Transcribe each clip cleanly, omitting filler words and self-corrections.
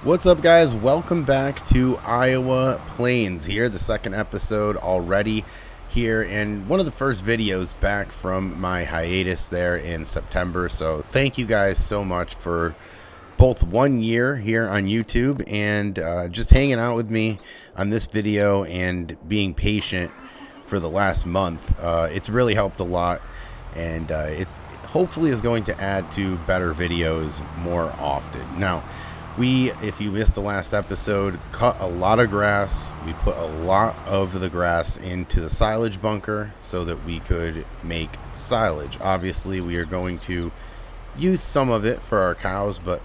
What's up, guys? Welcome back to Iowa Plains here, the second episode already here, and one of the first videos back from my hiatus there in September. So thank you guys so much for both 1 year here on YouTube and just hanging out with me on this video and being patient for the last month. It's really helped a lot, and it hopefully is going to add to better videos more often. Now, if you missed the last episode, cut a lot of grass. We put a lot of the grass into the silage bunker so that we could make silage. Obviously, we are going to use some of it for our cows, but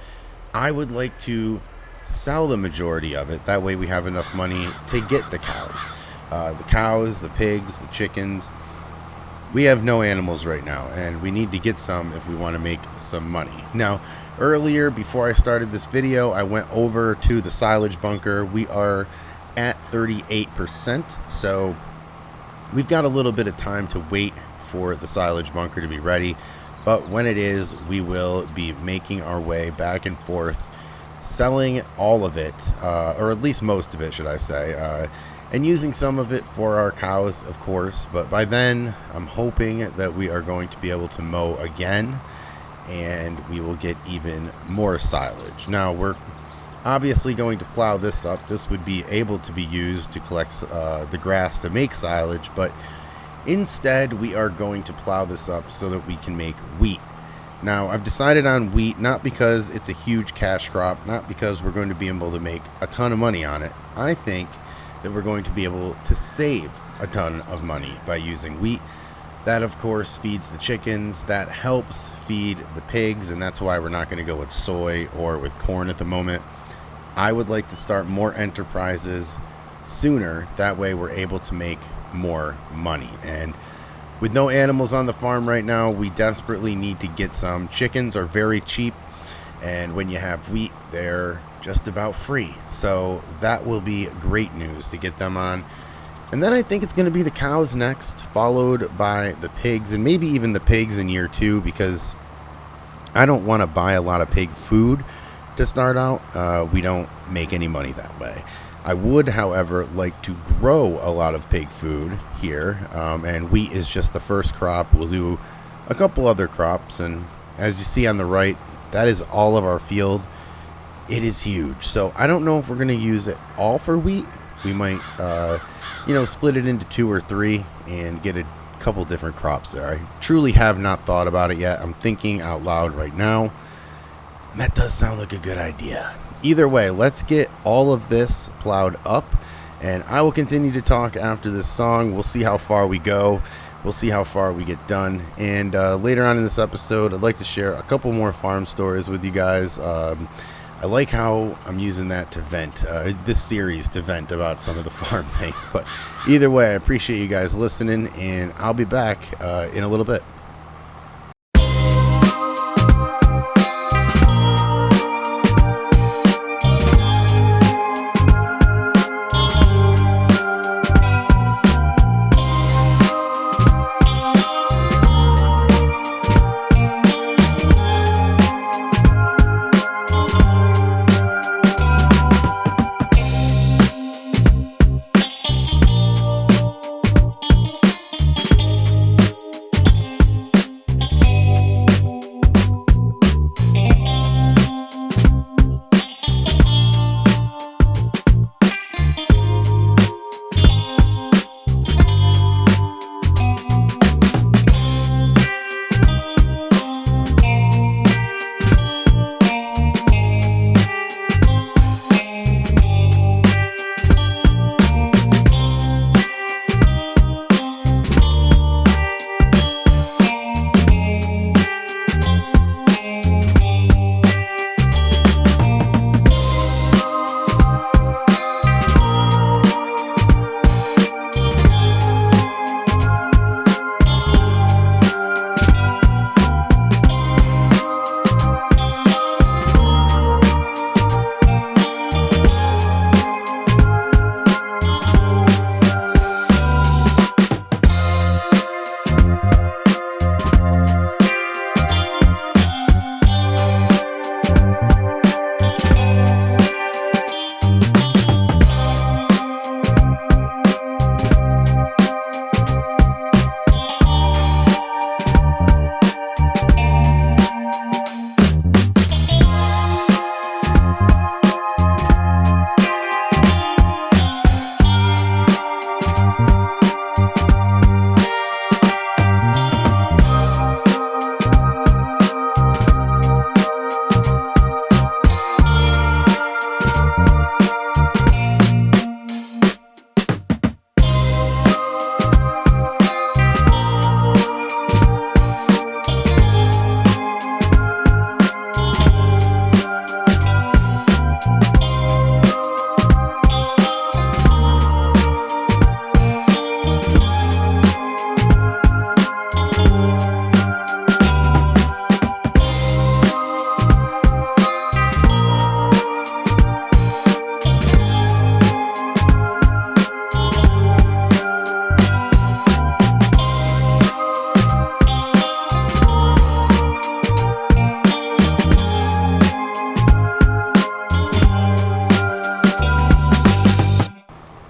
I would like to sell the majority of it. That way we have enough money to get the cows. The pigs, the chickens. We have no animals right now, and we need to get some if we want to make some money. Now, earlier, before I started this video, I went over to the silage bunker. We are at 38%, so we've got a little bit of time to wait for the silage bunker to be ready. But when it is, we will be making our way back and forth, selling all of it, or at least most of it, should I say, and using some of it for our cows, of course. But by then, I'm hoping that we are going to be able to mow again, and we will get even more silage. Now, we're obviously going to plow this up. This would be able to be used to collect the grass to make silage, but instead, we are going to plow this up so that we can make wheat. Now, I've decided on wheat not because it's a huge cash crop, not because we're going to be able to make a ton of money on it. I think that we're going to be able to save a ton of money by using wheat. That, of course, feeds the chickens. That helps feed the pigs, and that's why we're not going to go with soy or with corn at the moment. I would like to start more enterprises sooner. That way we're able to make more money. And with no animals on the farm right now, we desperately need to get some. Chickens are very cheap, and when you have wheat, they're just about free. So that will be great news to get them on. And then I think it's going to be the cows next, followed by the pigs, and maybe even the pigs in year 2, because I don't want to buy a lot of pig food to start out. We don't make any money that way. I would, however, like to grow a lot of pig food here, and wheat is just the first crop. We'll do a couple other crops, and as you see on the right, that is all of our field. It is huge, so I don't know if we're going to use it all for wheat. We might, split it into 2 or 3 and get a couple different crops there. I truly have not thought about it yet. I'm thinking out loud right now. That does sound like a good idea. Either way, let's get all of this plowed up, and I will continue to talk after this song. We'll see how far we go. We'll see how far we get done. And later on in this episode, I'd like to share a couple more farm stories with you guys. I like how I'm using that to vent, this series to vent about some of the farm things. But either way, I appreciate you guys listening, and I'll be back in a little bit.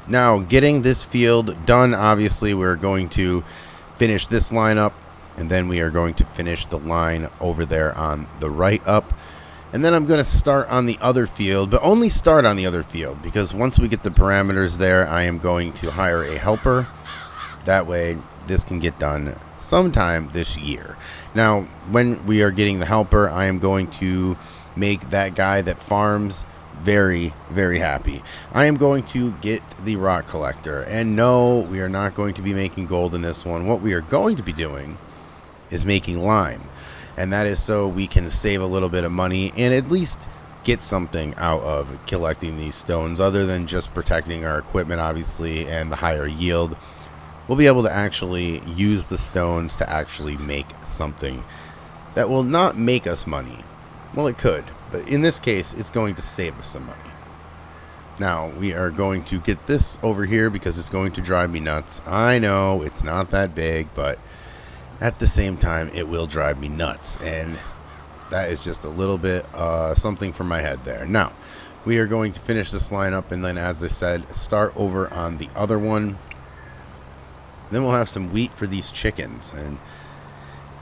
Now, getting this field done, obviously we're going to finish this line up, and then we are going to finish the line over there on the right up. And then I'm going to start on the other field, but only start on the other field, because once we get the parameters there, I am going to hire a helper. That way, this can get done sometime this year. Now, when we are getting the helper, I am going to make that guy that farms very, very happy. I am going to get the rock collector. And no, we are not going to be making gold in this one. What we are going to be doing is making lime. And that is so we can save a little bit of money and at least get something out of collecting these stones other than just protecting our equipment, obviously, and the higher yield. We'll be able to actually use the stones to actually make something that will not make us money. Well, it could, but in this case, it's going to save us some money. Now, we are going to get this over here because it's going to drive me nuts. I know it's not that big, but at the same time, it will drive me nuts, and that is just a little bit something for my head there. Now, we are going to finish this line up, and then, as I said, start over on the other one. Then we'll have some wheat for these chickens, and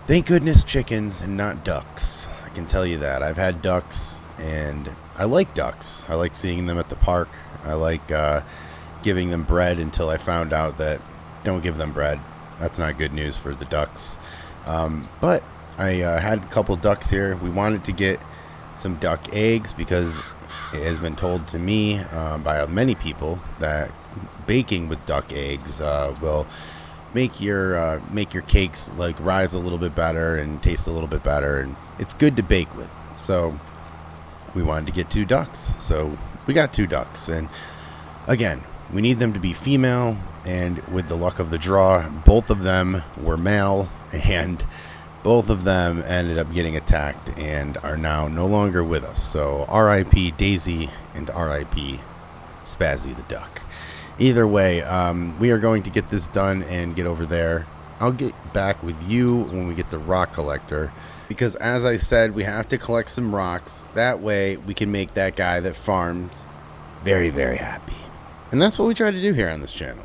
thank goodness chickens and not ducks. I can tell you that. I've had ducks, and I like ducks. I like seeing them at the park. I like giving them bread until I found out that don't give them bread. That's not good news for the ducks. But I had a couple ducks here. We wanted to get some duck eggs because it has been told to me by many people that baking with duck eggs will make your cakes like rise a little bit better and taste a little bit better, and it's good to bake with. So we wanted to get 2 ducks. So we got 2 ducks, and again, we need them to be female, and with the luck of the draw, both of them were male, and both of them ended up getting attacked and are now no longer with us. So R.I.P. Daisy and R.I.P. Spazzy the duck. Either way, we are going to get this done and get over there. I'll get back with you when we get the rock collector, because as I said, we have to collect some rocks. That way we can make that guy that farms very, very happy. And that's what we try to do here on this channel.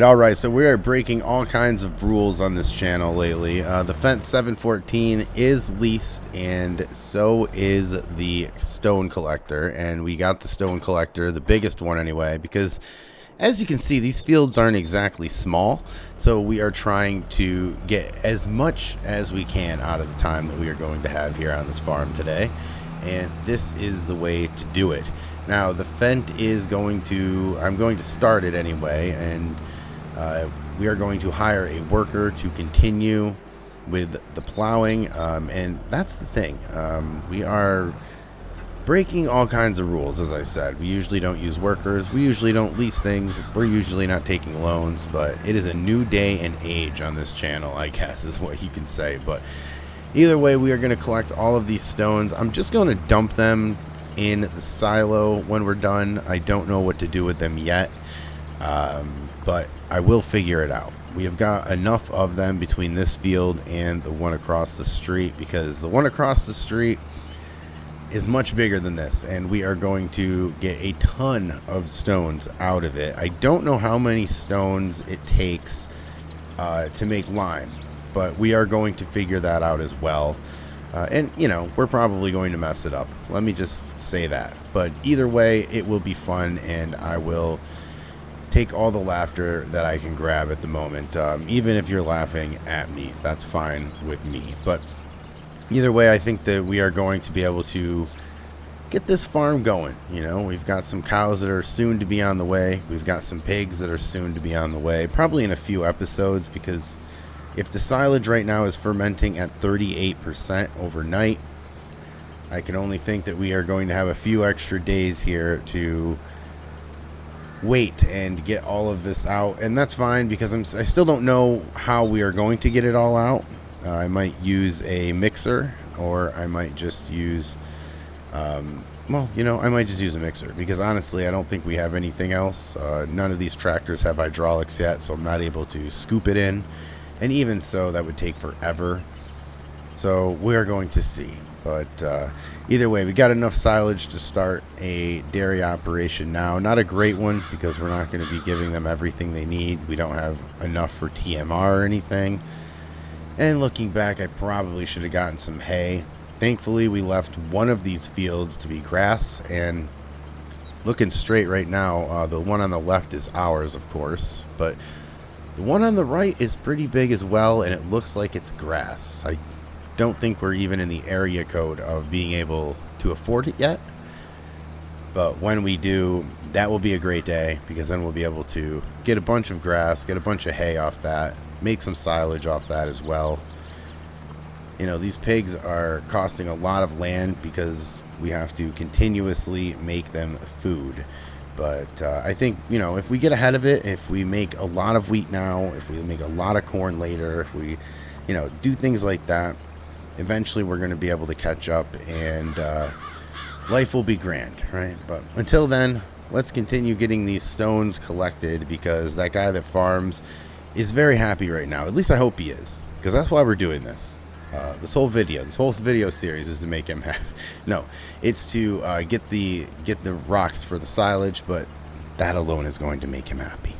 All right, so we are breaking all kinds of rules on this channel lately. The Fence 714 is leased, and so is the Stone Collector, and we got the Stone Collector, the biggest one anyway, because as you can see, these fields aren't exactly small, so we are trying to get as much as we can out of the time that we are going to have here on this farm today, and this is the way to do it. Now, the Fent is going to, I'm going to start it anyway, and we are going to hire a worker to continue with the plowing, and that's the thing. We are breaking all kinds of rules. As I said, we usually don't use workers, we usually don't lease things, we're usually not taking loans, but it is a new day and age on this channel, I guess is what you can say. But either way, we are going to collect all of these stones. I'm just going to dump them in the silo when we're done. I don't know what to do with them yet, but I will figure it out. We have got enough of them between this field and the one across the street, because the one across the street is much bigger than this, and we are going to get a ton of stones out of it. I don't know how many stones it takes to make lime, but we are going to figure that out as well. And you know, we're probably going to mess it up, let me just say that. But either way, it will be fun, and I will take all the laughter that I can grab at the moment. Even if you're laughing at me, that's fine with me. But either way, I think that we are going to be able to get this farm going. You know, we've got some cows that are soon to be on the way. We've got some pigs that are soon to be on the way, probably in a few episodes, because if the silage right now is fermenting at 38% overnight, I can only think that we are going to have a few extra days here to wait and get all of this out. And that's fine, because I still don't know how we are going to get it all out. I might use a mixer, or I might just use well, you know, I might just use a mixer, because honestly I don't think we have anything else. None of these tractors have hydraulics yet, so I'm not able to scoop it in, and even so that would take forever. So we're going to see. But either way, we got enough silage to start a dairy operation now. Not a great one, because we're not going to be giving them everything they need. We don't have enough for TMR or anything. And looking back, I probably should have gotten some hay. Thankfully, we left one of these fields to be grass, and looking straight right now, the one on the left is ours, of course, but the one on the right is pretty big as well, and it looks like it's grass. I don't think we're even in the area code of being able to afford it yet, but when we do, that will be a great day, because then we'll be able to get a bunch of grass, get a bunch of hay off that, make some silage off that as well. You know, these pigs are costing a lot of land, because we have to continuously make them food. But I think, you know, if we get ahead of it, if we make a lot of wheat now, if we make a lot of corn later, if we, you know, do things like that, eventually we're going to be able to catch up, and life will be grand, right? But until then, let's continue getting these stones collected, because that guy that farms is very happy right now. At least I hope he is, because that's why we're doing this. This whole video series is to make him happy. No, it's to get the rocks for the silage, but that alone is going to make him happy.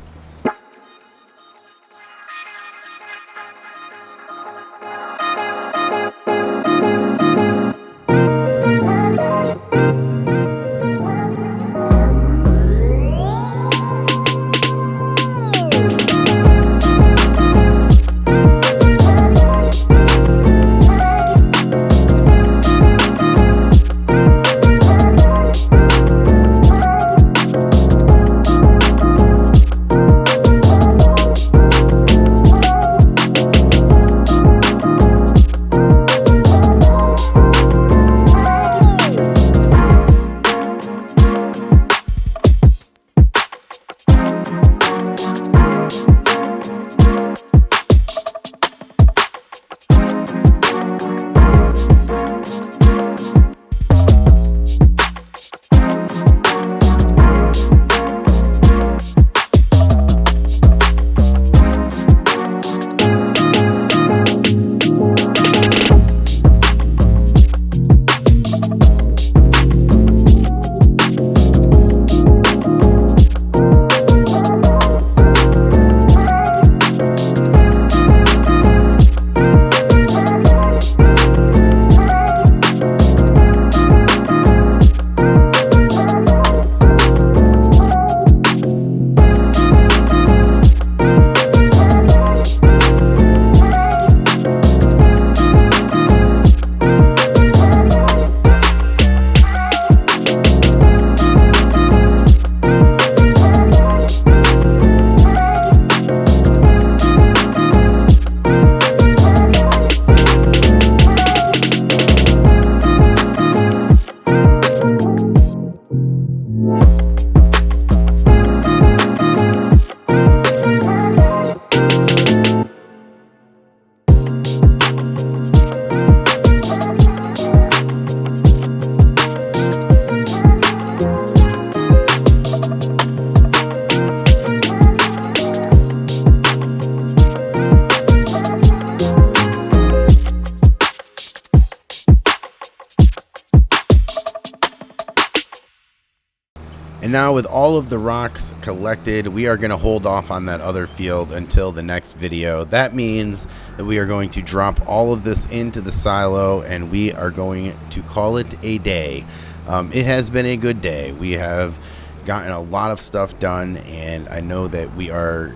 And now with all of the rocks collected, we are going to hold off on that other field until the next video. That means that we are going to drop all of this into the silo, and we are going to call it a day. It has been a good day. We have gotten a lot of stuff done, and I know that we are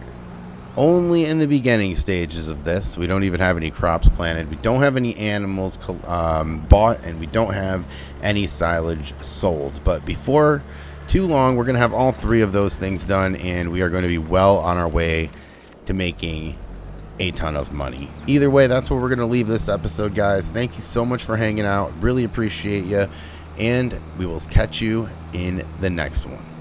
only in the beginning stages of this. We don't even have any crops planted. We don't have any animals bought, and we don't have any silage sold. But before too long, we're going to have all three of those things done, and we are going to be well on our way to making a ton of money. Either way, that's where we're going to leave this episode, guys. Thank you so much for hanging out. Really appreciate you, and we will catch you in the next one.